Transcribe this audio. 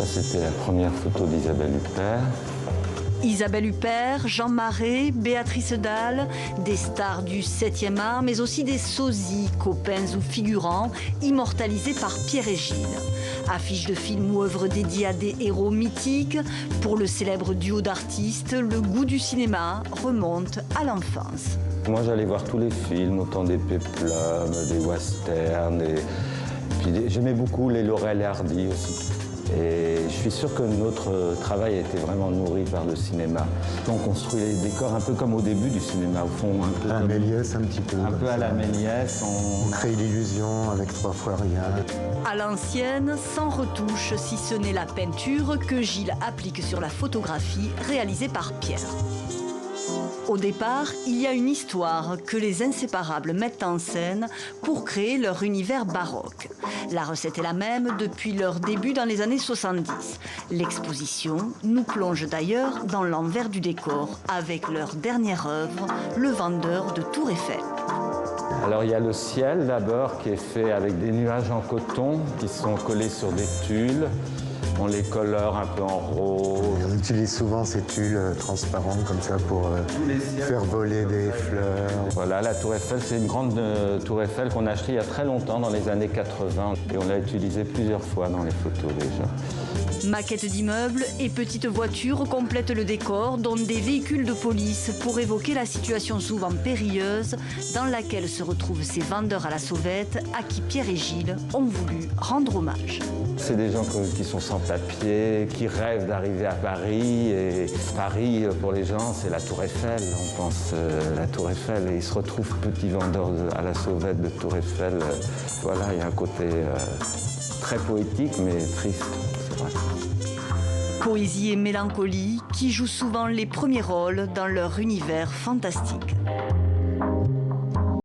c'était la première photo d'Isabelle Huppert. Isabelle Huppert, Jean Marais, Béatrice Dalle, des stars du 7e art, mais aussi des sosies, copains ou figurants, immortalisés par Pierre et Gilles. Affiches de films ou œuvres dédiées à des héros mythiques, pour le célèbre duo d'artistes, le goût du cinéma remonte à l'enfance. Moi, j'allais voir tous les films, autant des péplums, des westerns, puis j'aimais beaucoup les Laurel et Hardy aussi. Et je suis sûr que notre travail a été vraiment nourri par le cinéma. On construit les décors un peu comme au début du cinéma, au fond. Un peu à Méliès, un petit peu. Un peu à la Méliès. On crée l'illusion avec 3 fois rien. À l'ancienne, sans retouche, si ce n'est la peinture que Gilles applique sur la photographie réalisée par Pierre. Au départ, il y a une histoire que les inséparables mettent en scène pour créer leur univers baroque. La recette est la même depuis leur début dans les années 70. L'exposition nous plonge d'ailleurs dans l'envers du décor avec leur dernière œuvre, Le Vendeur de Tour Eiffel. Alors il y a le ciel d'abord qui est fait avec des nuages en coton qui sont collés sur des tulles. On les colore un peu en rose. On utilise souvent ces tulles transparents comme ça pour faire voler des fleurs. Voilà, la Tour Eiffel, c'est une grande Tour Eiffel qu'on a achetée il y a très longtemps, dans les années 80. Et on l'a utilisée plusieurs fois dans les photos déjà. Maquettes d'immeubles et petites voitures complètent le décor, dont des véhicules de police pour évoquer la situation souvent périlleuse dans laquelle se retrouvent ces vendeurs à la sauvette à qui Pierre et Gilles ont voulu rendre hommage. C'est des gens qui sont sans papier, qui rêvent d'arriver à Paris. Et Paris, pour les gens, c'est la Tour Eiffel. On pense la Tour Eiffel et ils se retrouvent petits vendeurs à la sauvette de Tour Eiffel. Voilà, il y a un côté très poétique mais triste. Poésie et mélancolie qui jouent souvent les premiers rôles dans leur univers fantastique.